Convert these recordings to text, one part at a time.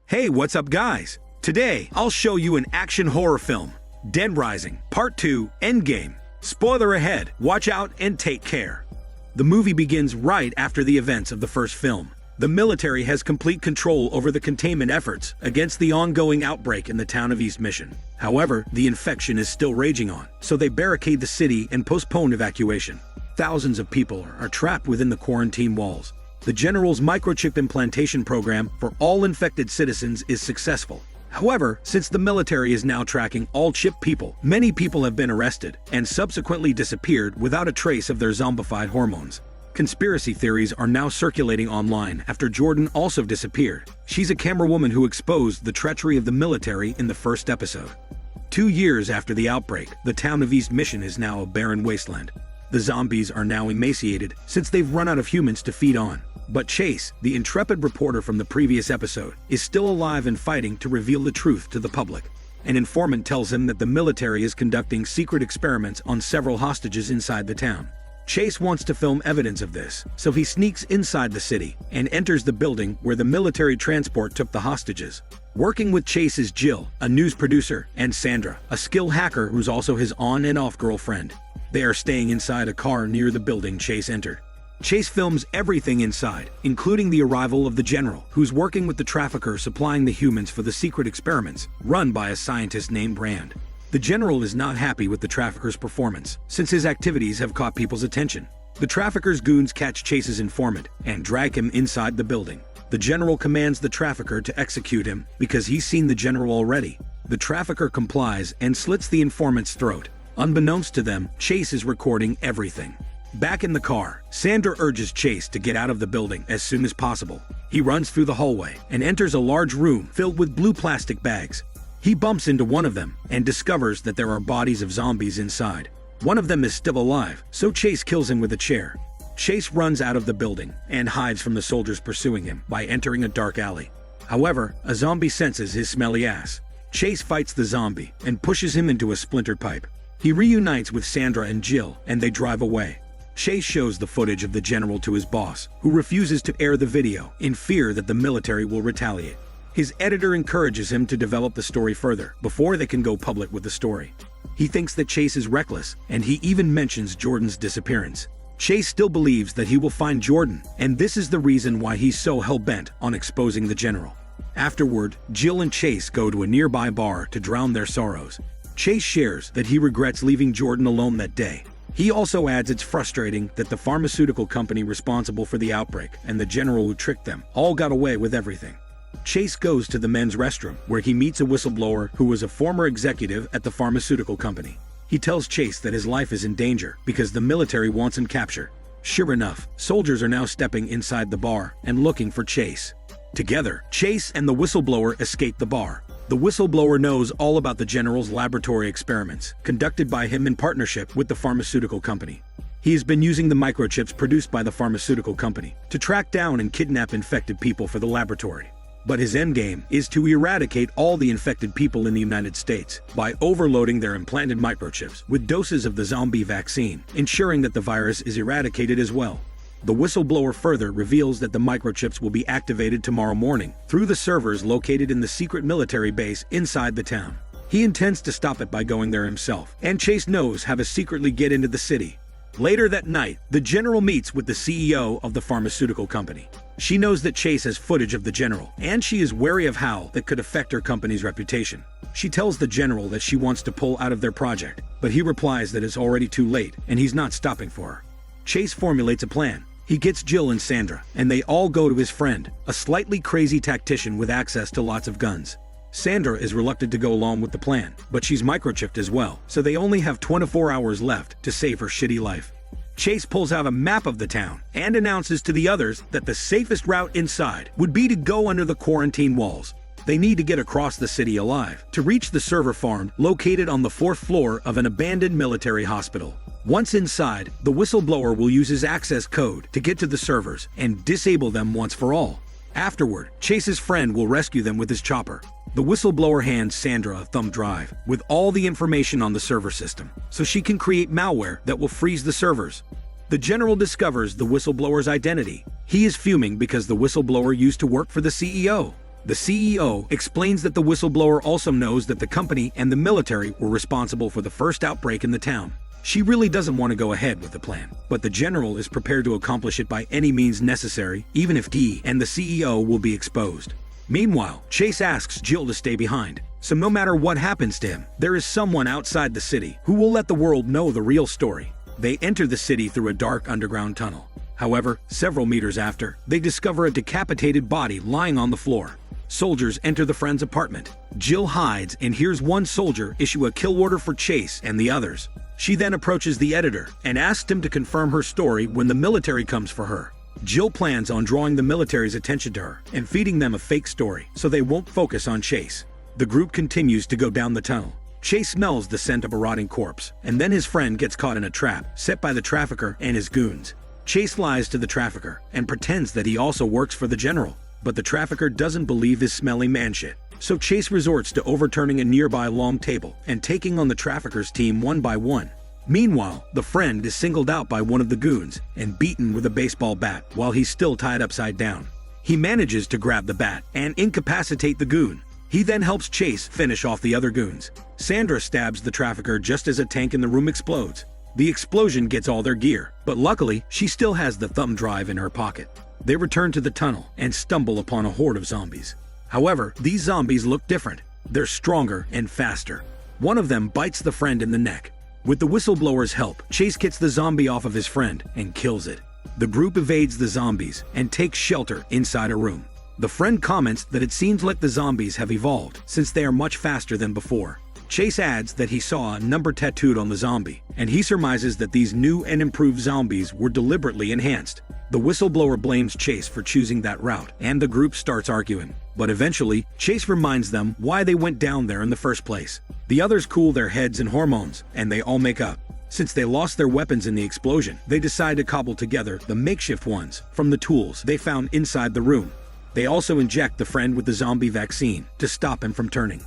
Hey, what's up guys? Today, I'll show you an action horror film, Dead Rising, Part 2, Endgame. Spoiler ahead, watch out and take care. The movie begins right after the events of the first film. The military has complete control over the containment efforts against the ongoing outbreak in the town of East Mission. However, the infection is still raging on, so they barricade the city and postpone evacuation. Thousands of people are trapped within the quarantine walls. The General's microchip implantation program for all infected citizens is successful. However, since the military is now tracking all chip people, many people have been arrested and subsequently disappeared without a trace of their zombified hormones. Conspiracy theories are now circulating online after Jordan also disappeared. She's a camerawoman who exposed the treachery of the military in the first episode. 2 years after the outbreak, the town of East Mission is now a barren wasteland. The zombies are now emaciated since they've run out of humans to feed on. But Chase, the intrepid reporter from the previous episode, is still alive and fighting to reveal the truth to the public. An informant tells him that the military is conducting secret experiments on several hostages inside the town. Chase wants to film evidence of this, so he sneaks inside the city and enters the building where the military transport took the hostages. Working with Chase is Jill, a news producer, and Sandra, a skilled hacker who's also his on and off girlfriend. They are staying inside a car near the building Chase entered. Chase films everything inside, including the arrival of the General, who's working with the trafficker supplying the humans for the secret experiments, run by a scientist named Rand. The General is not happy with the trafficker's performance, since his activities have caught people's attention. The trafficker's goons catch Chase's informant and drag him inside the building. The General commands the trafficker to execute him because he's seen the General already. The trafficker complies and slits the informant's throat. Unbeknownst to them, Chase is recording everything. Back in the car, Sandra urges Chase to get out of the building as soon as possible. He runs through the hallway and enters a large room filled with blue plastic bags. He bumps into one of them and discovers that there are bodies of zombies inside. One of them is still alive, so Chase kills him with a chair. Chase runs out of the building and hides from the soldiers pursuing him by entering a dark alley. However, a zombie senses his smelly ass. Chase fights the zombie and pushes him into a splintered pipe. He reunites with Sandra and Jill, and they drive away. Chase shows the footage of the General to his boss, who refuses to air the video in fear that the military will retaliate. His editor encourages him to develop the story further before they can go public with the story. He thinks that Chase is reckless, and he even mentions Jordan's disappearance. Chase still believes that he will find Jordan, and this is the reason why he's so hell-bent on exposing the General. Afterward, Jill and Chase go to a nearby bar to drown their sorrows. Chase shares that he regrets leaving Jordan alone that day. He also adds it's frustrating that the pharmaceutical company responsible for the outbreak and the General who tricked them all got away with everything. Chase goes to the men's restroom where he meets a whistleblower who was a former executive at the pharmaceutical company. He tells Chase that his life is in danger because the military wants him captured. Sure enough, soldiers are now stepping inside the bar and looking for Chase. Together, Chase and the whistleblower escape the bar. The whistleblower knows all about the General's laboratory experiments, conducted by him in partnership with the pharmaceutical company. He has been using the microchips produced by the pharmaceutical company to track down and kidnap infected people for the laboratory. But his endgame is to eradicate all the infected people in the United States by overloading their implanted microchips with doses of the zombie vaccine, ensuring that the virus is eradicated as well. The whistleblower further reveals that the microchips will be activated tomorrow morning through the servers located in the secret military base inside the town. He intends to stop it by going there himself, and Chase knows how to secretly get into the city. Later that night, the General meets with the CEO of the pharmaceutical company. She knows that Chase has footage of the General, and she is wary of how that could affect her company's reputation. She tells the General that she wants to pull out of their project, but he replies that it's already too late and he's not stopping for her. Chase formulates a plan. He gets Jill and Sandra, and they all go to his friend, a slightly crazy tactician with access to lots of guns. Sandra is reluctant to go along with the plan, but she's microchipped as well, so they only have 24 hours left to save her shitty life. Chase pulls out a map of the town and announces to the others that the safest route inside would be to go under the quarantine walls. They need to get across the city alive to reach the server farm located on the 4th floor of an abandoned military hospital. Once inside, the whistleblower will use his access code to get to the servers and disable them once for all. Afterward, Chase's friend will rescue them with his chopper. The whistleblower hands Sandra a thumb drive with all the information on the server system, so she can create malware that will freeze the servers. The general discovers the whistleblower's identity. He is fuming because the whistleblower used to work for the CEO. The CEO explains that the whistleblower also knows that the company and the military were responsible for the first outbreak in the town. She really doesn't want to go ahead with the plan, but the general is prepared to accomplish it by any means necessary, even if he and the CEO will be exposed. Meanwhile, Chase asks Jill to stay behind, so no matter what happens to him, there is someone outside the city who will let the world know the real story. They enter the city through a dark underground tunnel. However, several meters after, they discover a decapitated body lying on the floor. Soldiers enter the friend's apartment. Jill hides and hears one soldier issue a kill order for Chase and the others. She then approaches the editor and asks him to confirm her story when the military comes for her. Jill plans on drawing the military's attention to her and feeding them a fake story so they won't focus on Chase. The group continues to go down the tunnel. Chase smells the scent of a rotting corpse, and then his friend gets caught in a trap set by the trafficker and his goons. Chase lies to the trafficker and pretends that he also works for the general, but the trafficker doesn't believe his smelly man shit. So Chase resorts to overturning a nearby long table and taking on the trafficker's team one by one. Meanwhile, the friend is singled out by one of the goons and beaten with a baseball bat while he's still tied upside down. He manages to grab the bat and incapacitate the goon. He then helps Chase finish off the other goons. Sandra stabs the trafficker just as a tank in the room explodes. The explosion gets all their gear, but luckily, she still has the thumb drive in her pocket. They return to the tunnel and stumble upon a horde of zombies. However, these zombies look different. They're stronger and faster. One of them bites the friend in the neck. With the whistleblower's help, Chase gets the zombie off of his friend and kills it. The group evades the zombies and takes shelter inside a room. The friend comments that it seems like the zombies have evolved since they are much faster than before. Chase adds that he saw a number tattooed on the zombie, and he surmises that these new and improved zombies were deliberately enhanced. The whistleblower blames Chase for choosing that route, and the group starts arguing. But eventually, Chase reminds them why they went down there in the first place. The others cool their heads and hormones, and they all make up. Since they lost their weapons in the explosion, they decide to cobble together the makeshift ones from the tools they found inside the room. They also inject the friend with the zombie vaccine to stop him from turning.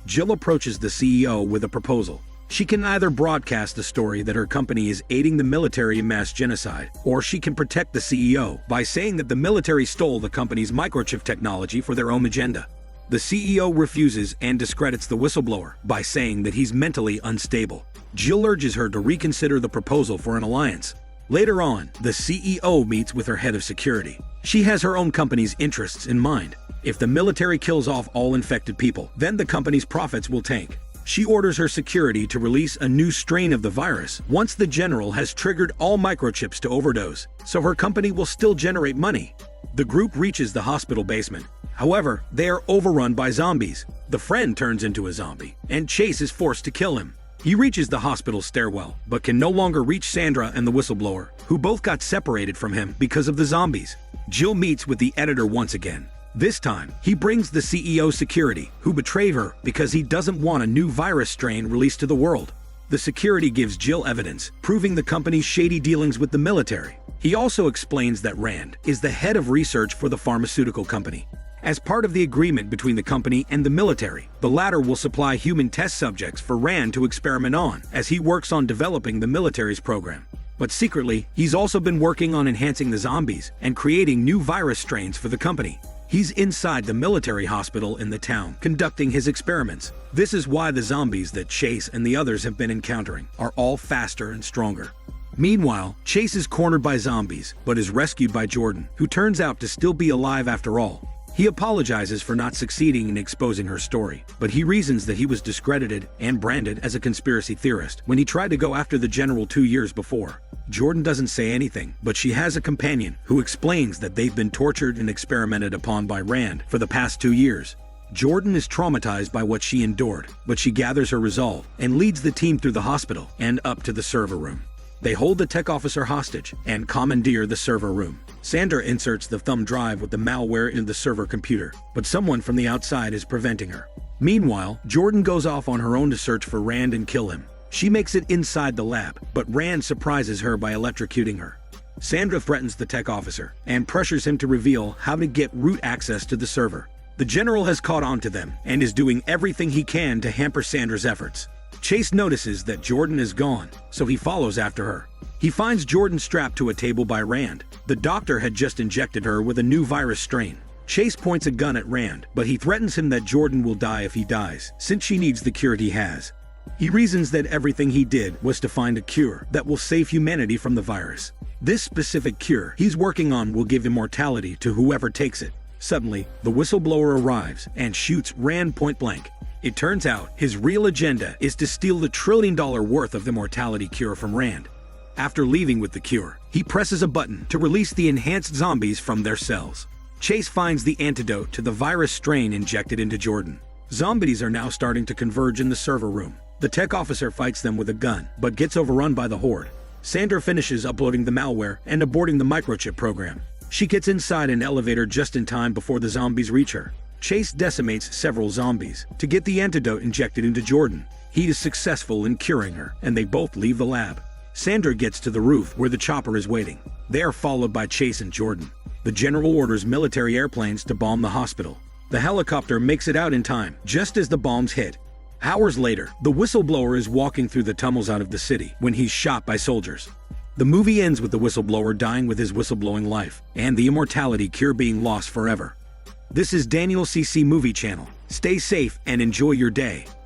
Jill approaches the CEO with a proposal. She can either broadcast the story that her company is aiding the military in mass genocide, or she can protect the CEO by saying that the military stole the company's microchip technology for their own agenda. The CEO refuses and discredits the whistleblower by saying that he's mentally unstable. Jill urges her to reconsider the proposal for an alliance. Later on, the CEO meets with her head of security. She has her own company's interests in mind. If the military kills off all infected people, then the company's profits will tank. She orders her security to release a new strain of the virus once the general has triggered all microchips to overdose, so her company will still generate money. The group reaches the hospital basement. However, they are overrun by zombies. The friend turns into a zombie, and Chase is forced to kill him. He reaches the hospital stairwell, but can no longer reach Sandra and the whistleblower, who both got separated from him because of the zombies. Jill meets with the editor once again. This time, he brings the CEO security, who betrayed her because he doesn't want a new virus strain released to the world. The security gives Jill evidence, proving the company's shady dealings with the military. He also explains that Rand is the head of research for the pharmaceutical company. As part of the agreement between the company and the military, the latter will supply human test subjects for Rand to experiment on as he works on developing the military's program. But secretly, he's also been working on enhancing the zombies and creating new virus strains for the company. He's inside the military hospital in the town, conducting his experiments. This is why the zombies that Chase and the others have been encountering are all faster and stronger. Meanwhile, Chase is cornered by zombies, but is rescued by Jordan, who turns out to still be alive after all. He apologizes for not succeeding in exposing her story, but he reasons that he was discredited and branded as a conspiracy theorist when he tried to go after the general 2 years before. Jordan doesn't say anything, but she has a companion who explains that they've been tortured and experimented upon by Rand for the past 2 years. Jordan is traumatized by what she endured, but she gathers her resolve and leads the team through the hospital and up to the server room. They hold the tech officer hostage and commandeer the server room. Sandra inserts the thumb drive with the malware into the server computer, but someone from the outside is preventing her. Meanwhile, Jordan goes off on her own to search for Rand and kill him. She makes it inside the lab, but Rand surprises her by electrocuting her. Sandra threatens the tech officer and pressures him to reveal how to get root access to the server. The general has caught on to them and is doing everything he can to hamper Sandra's efforts. Chase notices that Jordan is gone, so he follows after her. He finds Jordan strapped to a table by Rand. The doctor had just injected her with a new virus strain. Chase points a gun at Rand, but he threatens him that Jordan will die if he dies, since she needs the cure he has. He reasons that everything he did was to find a cure that will save humanity from the virus. This specific cure he's working on will give immortality to whoever takes it. Suddenly, the whistleblower arrives and shoots Rand point blank. It turns out his real agenda is to steal the $1 trillion worth of the mortality cure from Rand. After leaving with the cure, he presses a button to release the enhanced zombies from their cells. Chase finds the antidote to the virus strain injected into Jordan. Zombies are now starting to converge in the server room. The tech officer fights them with a gun, but gets overrun by the horde. Sandra finishes uploading the malware and aborting the microchip program. She gets inside an elevator just in time before the zombies reach her. Chase decimates several zombies to get the antidote injected into Jordan. He is successful in curing her, and they both leave the lab. Sandra gets to the roof where the chopper is waiting. They are followed by Chase and Jordan. The general orders military airplanes to bomb the hospital. The helicopter makes it out in time, just as the bombs hit. Hours later, the whistleblower is walking through the tunnels out of the city when he's shot by soldiers. The movie ends with the whistleblower dying with his whistleblowing life, and the immortality cure being lost forever. This is Daniel CC Movie Channel. Stay safe and enjoy your day.